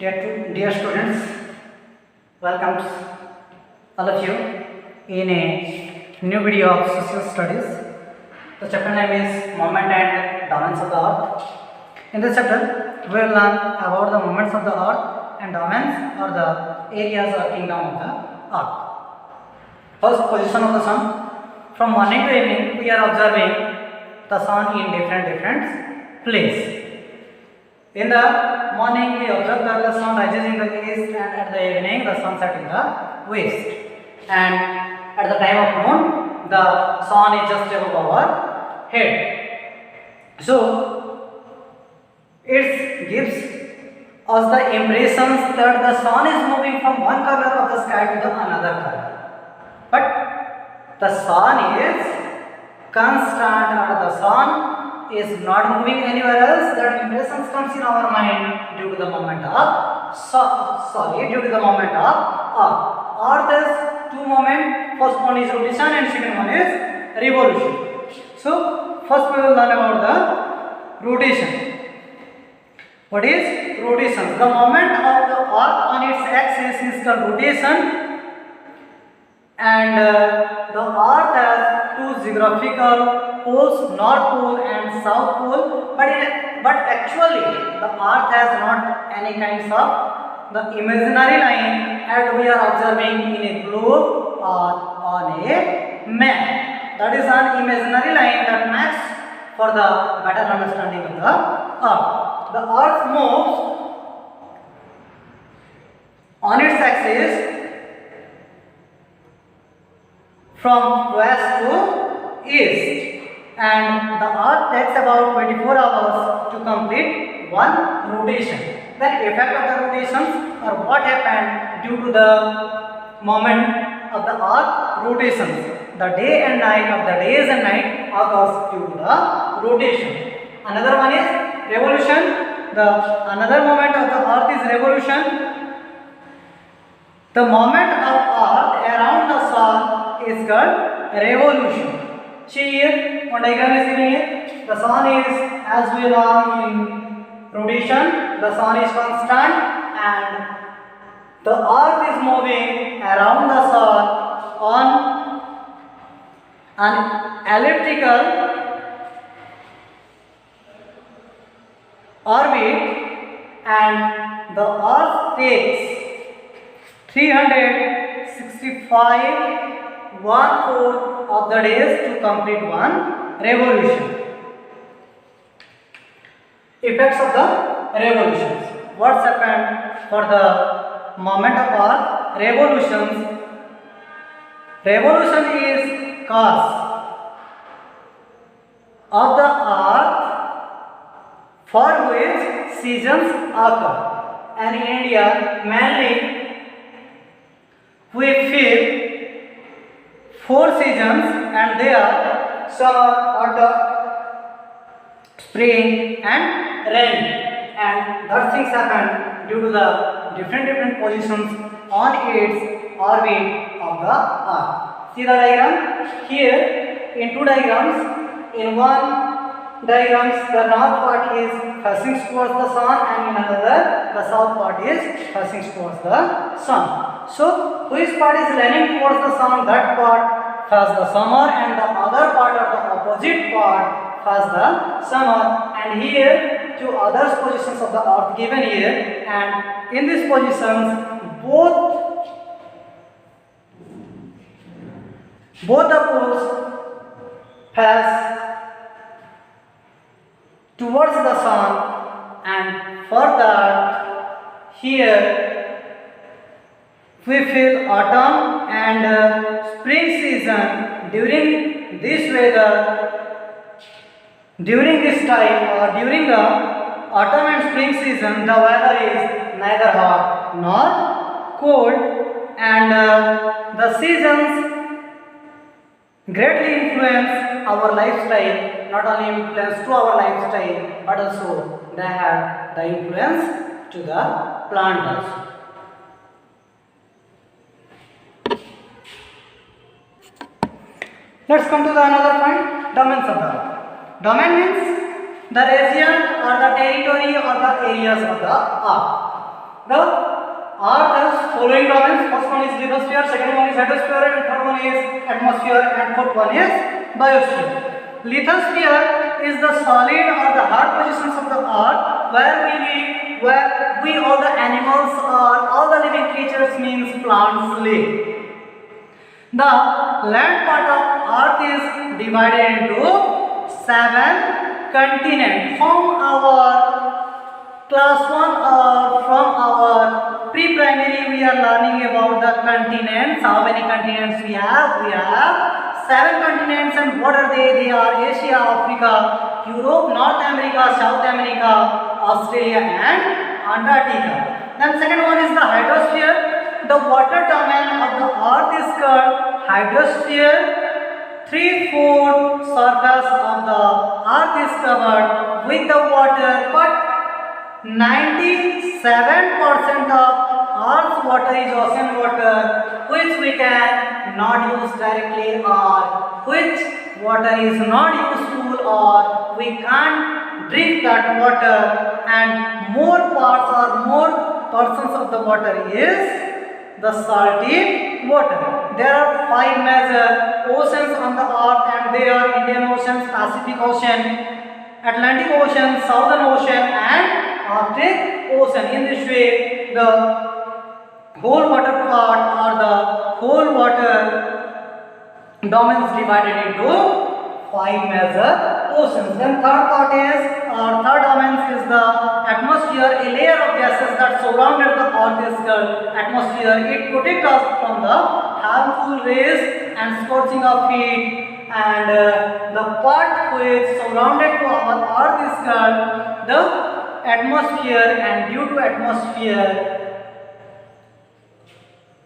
Dear students, welcome all of you in a new video of social studies. The chapter name is Movement and Domains of the Earth. In this chapter, we will learn about the movements of the Earth and domains or the areas or kingdom of the Earth. First, position of the Sun. From morning to evening, we are observing the Sun in different places. In the morning, we observe that the sun rises in the east, and at the evening, the sun sets in the west. And at the time of noon, the sun is just above our head. So, it gives us the impressions that the sun is moving from one corner of the sky to the another corner. But the sun is constant, and the sun is not moving anywhere else. That impressions comes in our mind due to the movement of due to the movement of Earth. Earth has two moments. First one is rotation and second one is revolution. So first we will learn about the rotation. What is rotation? The moment of the Earth on its axis is called rotation, and the Earth has two geographical poles, North Pole and South Pole, but actually the Earth has not any kinds of the imaginary line as we are observing in a globe or on a map. That is an imaginary line that maps for the better understanding of the Earth. The Earth moves on its axis from west to east, and the Earth takes about 24 hours to complete one rotation. Then effect of the rotations or what happened due to the moment of the Earth rotations. The day and night of the days and night occurs due to the rotation. Another one is revolution. Another moment of the Earth is revolution. The moment of Earth around the Sun is called revolution. See here, one diagram is given here. The sun is, as we are in rotation, the sun is constant, and the earth is moving around the sun on an elliptical orbit, and the earth takes 365 1/4 of the days to complete one revolution. Effects of the revolutions. What's happened for the moment of Earth? Revolutions. Revolution is cause of the Earth for which seasons occur. And in India, mainly we feel 4 seasons, and they are summer, autumn, spring and rain, and that things happen due to the different positions on its orbit of the Earth. See the diagram here. In two diagrams, in one diagrams the north part is facing towards the sun, and in another the south part is facing towards the sun. So which part is leaning towards the sun, that part faces the summer, and the other part of the opposite part faces the summer. And here two other positions of the earth given here, and in these positions both the poles face towards the sun, and for that here we feel autumn and spring season. During this weather, during this time or during the autumn and spring season, the weather is neither hot nor cold, and the seasons greatly influence our lifestyle. Not only influence to our lifestyle, but also they have the influence to the plant also. Let's come to the another point, domains of the Earth. Domain means the region or the territory or the areas of the Earth. The Earth has following domains. First one is lithosphere, second one is hydrosphere, and third one is atmosphere, and fourth one is biosphere. Lithosphere is the solid or the hard positions of the Earth where we live, where we all the animals or all the living creatures means plants live. The land part of Earth is divided into 7 continents. From our class 1 or from our pre-primary we are learning about the continents. How many continents we have? We have 7 continents, and what are they? They are Asia, Africa, Europe, North America, South America, Australia and Antarctica. Then second one is the hydrosphere. The water domain of the Earth is called hydrosphere. 3/4 surface of the Earth is covered with the water, but 97% of Earth's water is ocean water, which we can not use directly, or which water is not useful, or we can't drink that water, and more parts or more portions of the water is the salty water. There are 5 major oceans on the Earth, and they are Indian Ocean, Pacific Ocean, Atlantic Ocean, Southern Ocean and Arctic Ocean. In this way, the whole water part or the whole water domain is divided into 5 major oceans. Then third part is, or third domain is the atmosphere. A layer of gases that surrounded the Earth is called atmosphere. It protects us from the harmful rays and scorching of heat, and the part which surrounded to our Earth is called the atmosphere, and due to atmosphere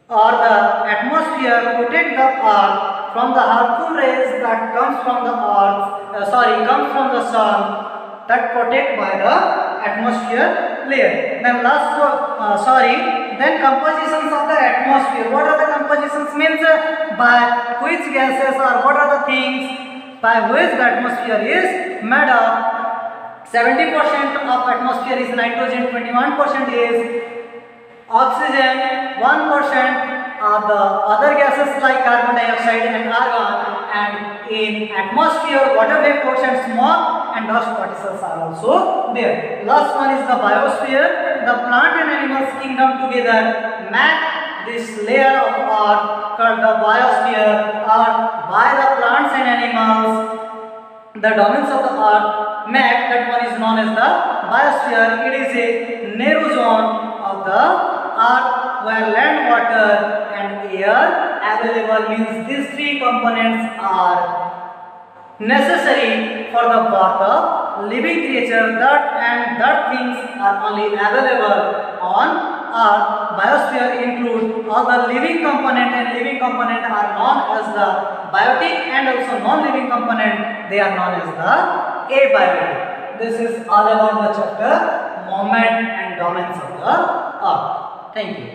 or the atmosphere protect the Earth from the harmful rays that comes from the comes from the sun, that protect by the atmosphere layer. Then then compositions of the atmosphere. What are the compositions? Means by which gases or what are the things by which the atmosphere is made up. 70% of atmosphere is nitrogen, 21% is oxygen, 1% are the other gases like carbon dioxide and argon, and in atmosphere water vapors and smoke and dust particles are also there. Last one is the biosphere. The plant and animals kingdom together make this layer of Earth called the biosphere, or by the plants and animals the domains of the Earth make, that one is known as the biosphere. It is a narrow zone of the Earth where land, water and air available. Means these 3 components are necessary for the birth of living creature, that things are only available on Earth. Biosphere include all the living component, and living component are known as the biotic, and also non-living component, they are known as the abiotic. This is all about the chapter moment and domains of the Earth. Thank you.